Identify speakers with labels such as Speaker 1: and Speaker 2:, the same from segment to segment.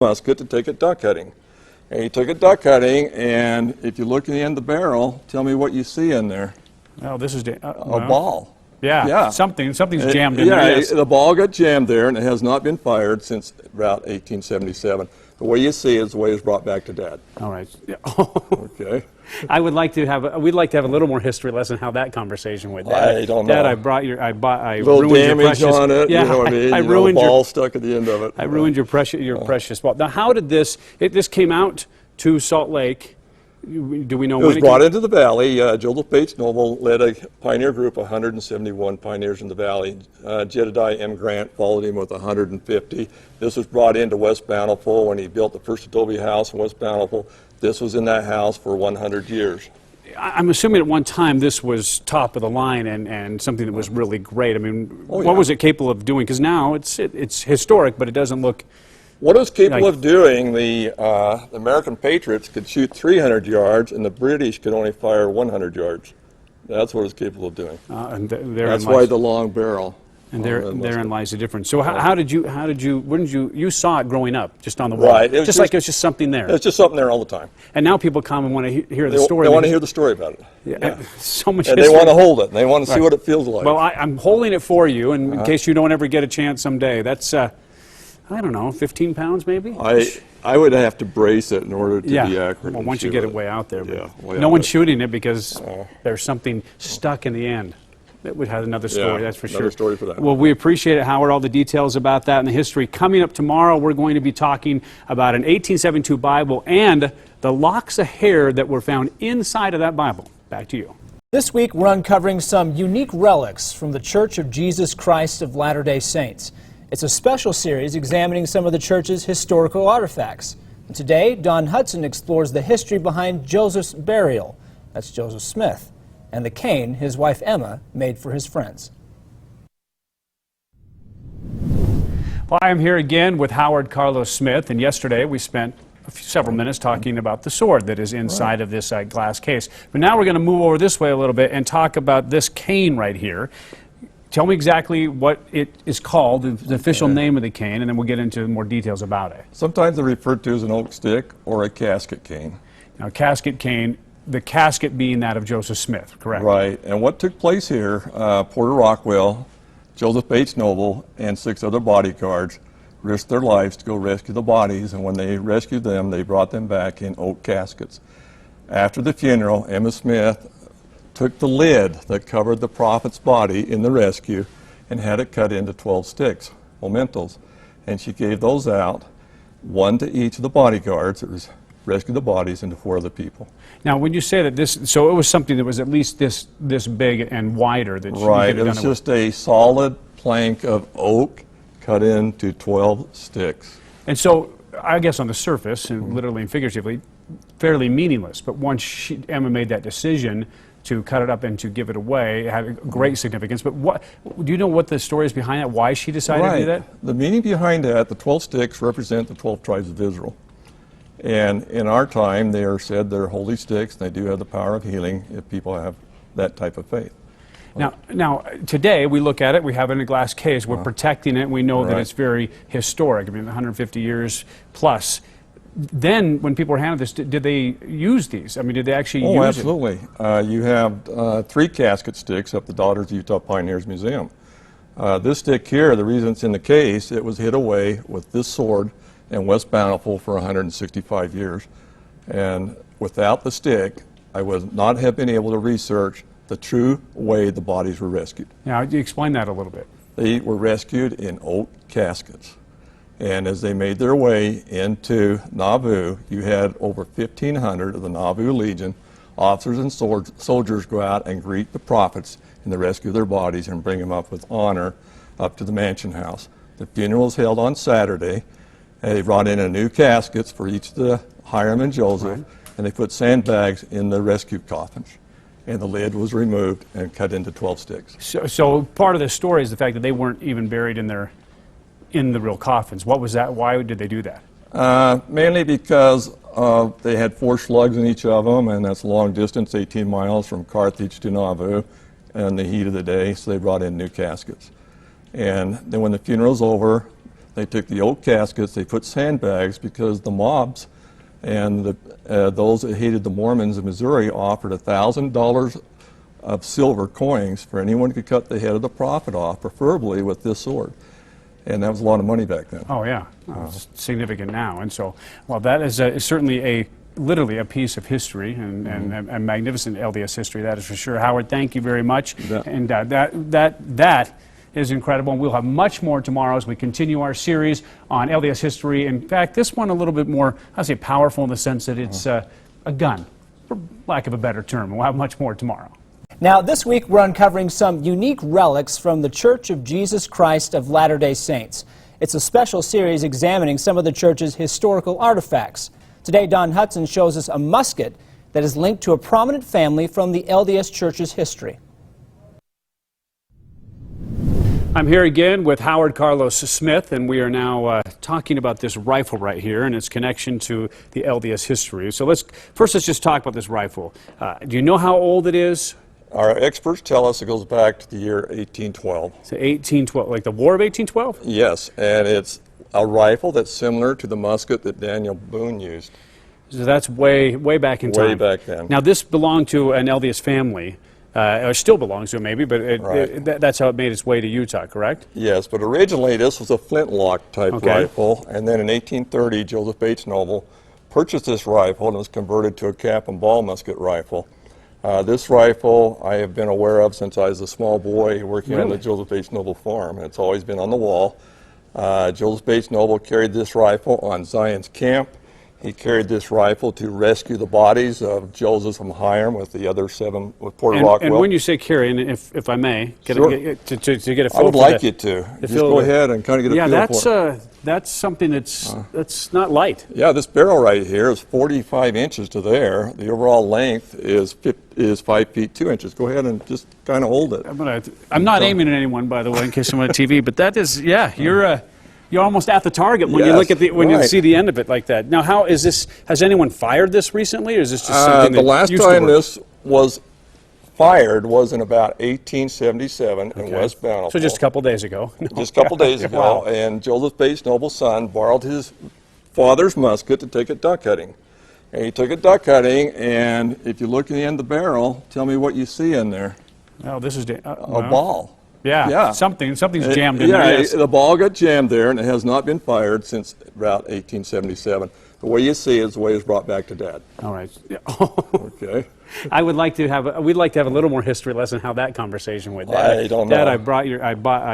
Speaker 1: musket to take it duck hunting. And he took it duck hunting, and if you look in the end of the barrel, tell me what you see in there.
Speaker 2: Oh, this is
Speaker 1: a ball.
Speaker 2: Yeah, something's jammed in there. Yes.
Speaker 1: The ball got jammed there, and it has not been fired since about 1877. The way you see it is the way it was brought back to Dad.
Speaker 2: All right.
Speaker 1: Okay.
Speaker 2: We'd like to have a little more history lesson how that conversation went.
Speaker 1: I don't know.
Speaker 2: Dad, I ruined
Speaker 1: damage
Speaker 2: your precious.
Speaker 1: On it.
Speaker 2: Yeah,
Speaker 1: you know what I mean.
Speaker 2: I ruined
Speaker 1: the ball
Speaker 2: your
Speaker 1: stuck at the end of it.
Speaker 2: I ruined your precious ball. Now, how did this? This came out to Salt Lake. Do we know
Speaker 1: it
Speaker 2: when
Speaker 1: was brought into the valley? Joseph Bates Noble led a pioneer group of 171 pioneers in the valley. Jedediah M. Grant followed him with 150. This was brought into West Bountiful when he built the first adobe house in West Bountiful. This was in that house for 100 years.
Speaker 2: I'm assuming at one time this was top of the line and something that was really great. I mean, what was it capable of doing? Because now it's historic, but it doesn't look.
Speaker 1: What it was capable of doing, the American Patriots could shoot 300 yards, and the British could only fire 100 yards. That's what it was capable of doing.
Speaker 2: And
Speaker 1: that's why the long barrel.
Speaker 2: And therein lies the difference. So how did you saw it growing up, just on the wall?
Speaker 1: Right. It was
Speaker 2: like it was just something there.
Speaker 1: It was just something there all the time.
Speaker 2: And now people come and want to hear the story.
Speaker 1: They want to hear the story about it.
Speaker 2: Yeah. So much
Speaker 1: and
Speaker 2: history.
Speaker 1: they want to hold it. And they want to see what it feels like.
Speaker 2: Well, I'm holding it for you, and in case you don't ever get a chance someday. That's, I don't know, 15 pounds maybe?
Speaker 1: I would have to brace it in order to be accurate.
Speaker 2: Well, once you get it way out there.
Speaker 1: Yeah,
Speaker 2: no one's shooting it because there's something stuck in the end. That would have another story, that's for sure.
Speaker 1: Another story for that.
Speaker 2: Well, we appreciate it, Howard, all the details about that and the history. Coming up tomorrow, we're going to be talking about an 1872 Bible and the locks of hair that were found inside of that Bible. Back to you.
Speaker 3: This week, we're uncovering some unique relics from the Church of Jesus Christ of Latter-day Saints. It's a special series examining some of the church's historical artifacts. And today, Don Hudson explores the history behind Joseph's burial. That's Joseph Smith. And the cane his wife Emma made for his friends.
Speaker 2: Well, I am here again with Howard Carlos Smith, and yesterday we spent several minutes talking about the sword that is inside of this glass case. But now we're going to move over this way a little bit and talk about this cane right here. Tell me exactly what it is called, the official name of the cane, and then we'll get into more details about it.
Speaker 1: Sometimes they're referred to as an oak stick or a casket cane.
Speaker 2: Now, casket cane, the casket being that of Joseph Smith, correct?
Speaker 1: Right. And what took place here, Porter Rockwell, Joseph Bates Noble, and 6 other bodyguards risked their lives to go rescue the bodies, and when they rescued them, they brought them back in oak caskets. After the funeral, Emma Smith took the lid that covered the prophet's body in the rescue and had it cut into 12 sticks, mementos, and she gave those out, one to each of the bodyguards that rescued the bodies, and to 4 other people.
Speaker 2: Now, when you say that so it was something that was at least this big and wider that
Speaker 1: right, it was just a solid plank of oak cut into 12 sticks.
Speaker 2: And so, I guess on the surface, and literally and figuratively, fairly meaningless. But once Emma made that decision to cut it up and to give it away, it had a great significance. But do you know what the story is behind that? Why she decided to do that?
Speaker 1: The meaning behind that, the 12 sticks represent the 12 tribes of Israel. And in our time, they are said they're holy sticks. They do have the power of healing if people have that type of faith.
Speaker 2: Now, today we look at it, we have it in a glass case, we're protecting it, we know that it's very historic, I mean 150 years plus. Then, when people were handed this, did they use these? I mean, did they actually use it?
Speaker 1: Oh, absolutely. You have 3 casket sticks up the Daughters of Utah Pioneers Museum. This stick here, the reason it's in the case, it was hid away with this sword in West Bountiful for 165 years. And without the stick, I would not have been able to research the true way the bodies were rescued.
Speaker 2: Now, you explain that a little bit.
Speaker 1: They were rescued in oak caskets. And as they made their way into Nauvoo, you had over 1,500 of the Nauvoo Legion, officers and soldiers go out and greet the prophets and they rescue their bodies and bring them up with honor up to the mansion house. The funeral was held on Saturday. And they brought in a new caskets for each of the Hiram and Joseph, and they put sandbags in the rescue coffins. And the lid was removed and cut into 12 sticks.
Speaker 2: So part of the story is the fact that they weren't even buried in the real coffins. What was that? Why did they do that?
Speaker 1: Mainly because they had 4 slugs in each of them, and that's long distance, 18 miles from Carthage to Nauvoo, in the heat of the day, so they brought in new caskets. And then when the funeral's over, they took the oak caskets, they put sandbags because the mobs and those that hated the Mormons in Missouri offered $1,000 of silver coins for anyone who could cut the head of the prophet off, preferably with this sword. And that was a lot of money back then.
Speaker 2: Oh, yeah. It's significant now. And so, well, that is certainly literally a piece of history and a magnificent LDS history, that is for sure. Howard, thank you very much. And that is incredible. And we'll have much more tomorrow as we continue our series on LDS history. In fact, this one a little bit more, I'd say, powerful in the sense that it's a gun, for lack of a better term. We'll have much more tomorrow.
Speaker 3: Now, this week we're uncovering some unique relics from the Church of Jesus Christ of Latter-day Saints. It's a special series examining some of the church's historical artifacts. Today, Don Hudson shows us a musket that is linked to a prominent family from the LDS Church's history.
Speaker 2: I'm here again with Howard Carlos Smith, and we are now talking about this rifle right here and its connection to the LDS history. So let's just talk about this rifle. Do you know how old it is?
Speaker 1: Our experts tell us it goes back to the year 1812.
Speaker 2: So 1812, like the War of 1812?
Speaker 1: Yes, and it's a rifle that's similar to the musket that Daniel Boone used.
Speaker 2: So that's way back in time.
Speaker 1: Way back then.
Speaker 2: Now this belonged to an LDS family, or still belongs to it maybe, but that's how it made its way to Utah, correct?
Speaker 1: Yes, but originally this was a flintlock type rifle, and then in 1830 Joseph Bates Noble purchased this rifle and it was converted to a cap and ball musket rifle. This rifle I have been aware of since I was a small boy working on the Joseph Bates Noble farm, and it's always been on the wall. Joseph Bates Noble carried this rifle on Zion's camp. He carried this rifle to rescue the bodies of Joseph from Hiram with the other 7 with Porter Rockwell.
Speaker 2: And when you say carry, and if I may, to get a feel
Speaker 1: I would like you to. Just go ahead and kind of get a feel for it.
Speaker 2: That's something that's not light.
Speaker 1: Yeah, this barrel right here is 45 inches to there. The overall length is 5 feet 2 inches. Go ahead and just kind of hold it.
Speaker 2: I'm not aiming at anyone, by the way, in case someone on TV. But that is, you're almost at the target when you look at you see the end of it like that. Now, how is this? Has anyone fired this recently, or is this just something that
Speaker 1: the last
Speaker 2: used to
Speaker 1: time
Speaker 2: work?
Speaker 1: this was fired was in about 1877 in West Bountiful.
Speaker 2: So just a couple days ago.
Speaker 1: Just a couple days ago,
Speaker 2: Wow.
Speaker 1: and Joseph Bates Noble's son borrowed his father's musket to take it duck hunting. And he took it duck hunting, and if you look at the end of the barrel, tell me what you see in there.
Speaker 2: Oh, this is
Speaker 1: A ball.
Speaker 2: Yeah, something's jammed in there. Yes.
Speaker 1: The ball got jammed there, and it has not been fired since about 1877. The way you see it is the way it was brought back to Dad.
Speaker 2: All right.
Speaker 1: Okay.
Speaker 2: We'd like to have a little more history lesson how that conversation went. Dad,
Speaker 1: I don't know.
Speaker 2: Dad, I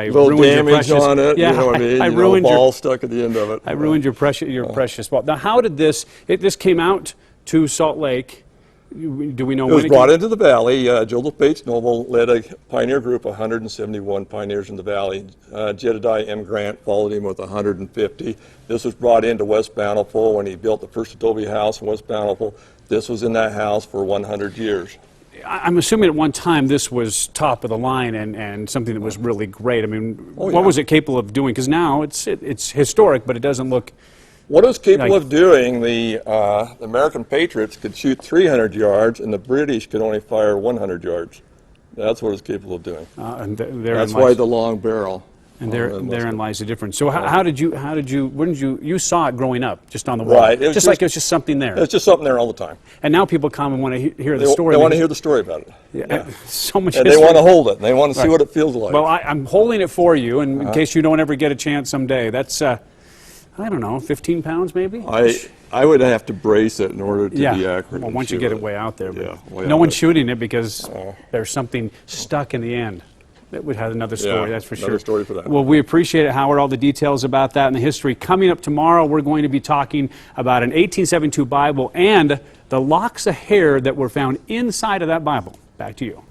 Speaker 1: Little
Speaker 2: ruined your
Speaker 1: damage
Speaker 2: precious.
Speaker 1: on it.
Speaker 2: Yeah,
Speaker 1: you know what I mean.
Speaker 2: I ruined
Speaker 1: the ball
Speaker 2: your
Speaker 1: stuck at the end of it.
Speaker 2: I ruined your precious ball. Now, how did this? This came out to Salt Lake. Do we know
Speaker 1: It
Speaker 2: when
Speaker 1: was brought into the valley. Joseph Bates Noble led a pioneer group of 171 pioneers in the valley. Jedediah M. Grant followed him with 150. This was brought into West Bountiful when he built the first adobe house in West Bountiful. This was in that house for 100 years.
Speaker 2: I'm assuming at one time this was top of the line and something that was really great. I mean, what was it capable of doing? Because now it's historic, but it doesn't look.
Speaker 1: What it was capable of doing, the American Patriots could shoot 300 yards, and the British could only fire 100 yards. That's what it's capable of doing.
Speaker 2: And
Speaker 1: that's why the long barrel.
Speaker 2: And therein lies the difference. So how did you saw it growing up, just on the wall?
Speaker 1: Right.
Speaker 2: It was just something there.
Speaker 1: It's just something there all the time.
Speaker 2: And now people come and want to hear the story.
Speaker 1: They want to hear the story about it.
Speaker 2: Yeah. So much
Speaker 1: and
Speaker 2: history.
Speaker 1: they want to hold it. And they want to see what it feels like.
Speaker 2: Well, I'm holding it for you, and in case you don't ever get a chance someday. That's, I don't know, 15 pounds maybe?
Speaker 1: I would have to brace it in order to be accurate.
Speaker 2: Well, once you get it way out there.
Speaker 1: But
Speaker 2: no one's shooting it because there's something stuck in the end. That would have another story, that's for sure.
Speaker 1: Another story for that.
Speaker 2: Well, we appreciate it, Howard, all the details about that and the history. Coming up tomorrow, we're going to be talking about an 1872 Bible and the locks of hair that were found inside of that Bible. Back to you.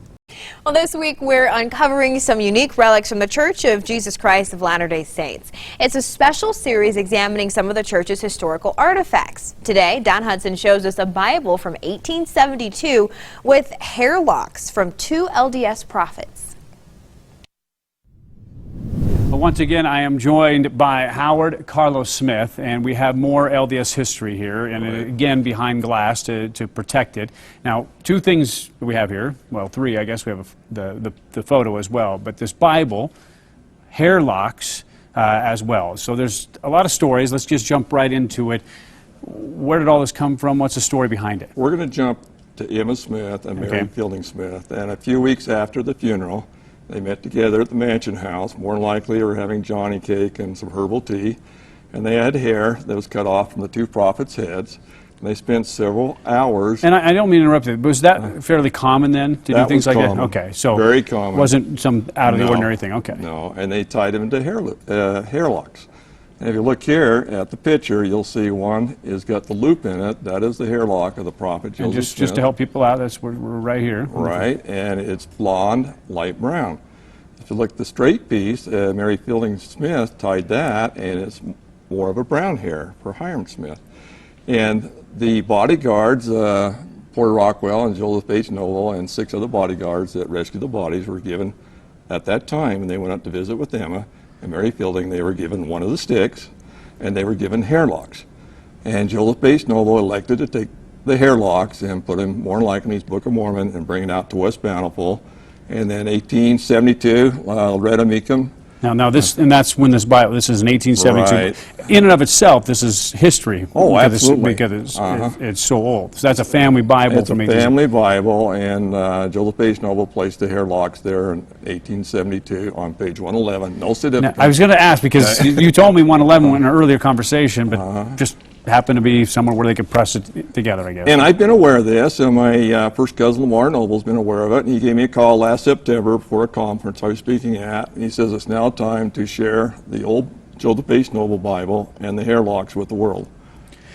Speaker 4: Well, this week we're uncovering some unique relics from the Church of Jesus Christ of Latter-day Saints. It's a special series examining some of the church's historical artifacts. Today, Don Hudson shows us a Bible from 1872 with hair locks from 2 LDS prophets.
Speaker 2: Well, once again, I am joined by Howard Carlos Smith, and we have more LDS history here, and again, behind glass to protect it. Now, 2 things we have here, well, 3, I guess we have the photo as well, but this Bible, hair locks, as well. So there's a lot of stories. Let's just jump right into it. Where did all this come from? What's the story behind it?
Speaker 1: We're going to jump to Emma Smith and Mary
Speaker 2: Okay.
Speaker 1: Fielding Smith. And a few weeks after the funeral, they met together at the mansion house. More than likely, they were having Johnny cake and some herbal tea. And they had hair that was cut off from the two prophets' heads. And they spent several hours.
Speaker 2: And I don't mean to interrupt you, but was that fairly common then to do
Speaker 1: That
Speaker 2: things
Speaker 1: was
Speaker 2: like
Speaker 1: common.
Speaker 2: that? Okay, so
Speaker 1: Very common.
Speaker 2: wasn't some out of the
Speaker 1: No.
Speaker 2: ordinary thing. Okay.
Speaker 1: No, and they tied them into hair locks. And if you look here at the picture, you'll see one has got the loop in it. That is the hair lock of the prophet Joseph
Speaker 2: And just
Speaker 1: Smith.
Speaker 2: to help people out, that's we're right here.
Speaker 1: Right, and it's blonde, light brown. If you look at the straight piece, Mary Fielding Smith tied that, and it's more of a brown hair for Hiram Smith. And the bodyguards, Porter Rockwell and Joseph H. Noble, and 6 other bodyguards that rescued the bodies were given at that time, and they went up to visit with Emma. And Mary Fielding, they were given one of the sticks, and they were given hair locks. And Joseph H. Noble elected to take the hair locks and put them more than likely in his Book of Mormon and bring it out to West Bountiful. And then 1872, Loretta Meekum.
Speaker 2: Now this, and that's when this Bible, this is in 1872.
Speaker 1: Right.
Speaker 2: In and of itself, this is history.
Speaker 1: Oh,
Speaker 2: because
Speaker 1: absolutely.
Speaker 2: Because it's so old. So that's a family Bible
Speaker 1: It's a
Speaker 2: from
Speaker 1: family Bible, and Joseph H. Noble placed the hair locks there in 1872 on page 111. No
Speaker 2: Now,
Speaker 1: certificate.
Speaker 2: I was going to ask, because you told me 111 in an earlier conversation, but just happened to be somewhere where they could press it together, I guess.
Speaker 1: And I've been aware of this, and my first cousin Lamar Noble's been aware of it, and he gave me a call last September before a conference I was speaking at, and he says it's now time to share the old Joseph H. Noble Bible and the hair locks with the world.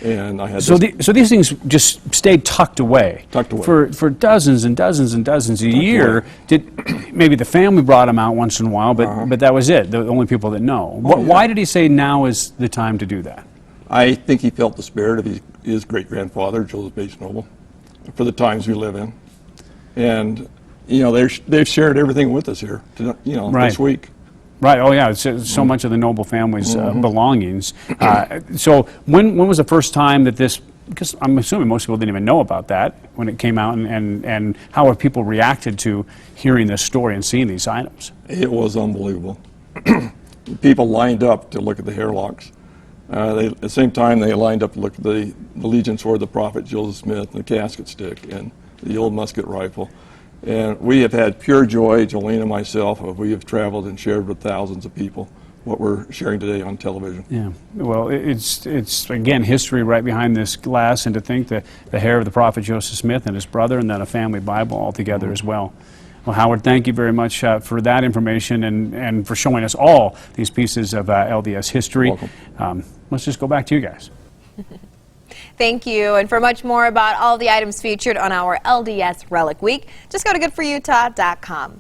Speaker 1: And I had
Speaker 2: So,
Speaker 1: this,
Speaker 2: so these things just stayed tucked away.
Speaker 1: Tucked away.
Speaker 2: For dozens and dozens and dozens a year. Did maybe the family brought them out once in a while, but that was it. The only people that know.
Speaker 1: Oh, yeah.
Speaker 2: Why did he say now is the time to do that?
Speaker 1: I think he felt the spirit of his great-grandfather, Joseph H. Noble, for the times we live in. And, you know, they've shared everything with us here,
Speaker 2: Right.
Speaker 1: this week.
Speaker 2: Right. Oh, yeah. It's so much of the Noble family's belongings. So when was the first time that this? Because I'm assuming most people didn't even know about that when it came out, and how have people reacted to hearing this story and seeing these items?
Speaker 1: It was unbelievable. People lined up to look at the hair locks. At the same time, they lined up to look at the Legion sword, the prophet Joseph Smith, and the casket stick, and the old musket rifle. And we have had pure joy, Jolene and myself, we have traveled and shared with thousands of people what we're sharing today on television.
Speaker 2: Yeah. Well, it's again history right behind this glass, and to think that the hair of the prophet Joseph Smith and his brother, and then a family Bible all together as well. Well, Howard, thank you very much for that information and for showing us all these pieces of LDS history.
Speaker 1: Welcome.
Speaker 2: Let's just go back to you guys.
Speaker 4: Thank you. And for much more about all the items featured on our LDS Relic Week, just go to goodforutah.com.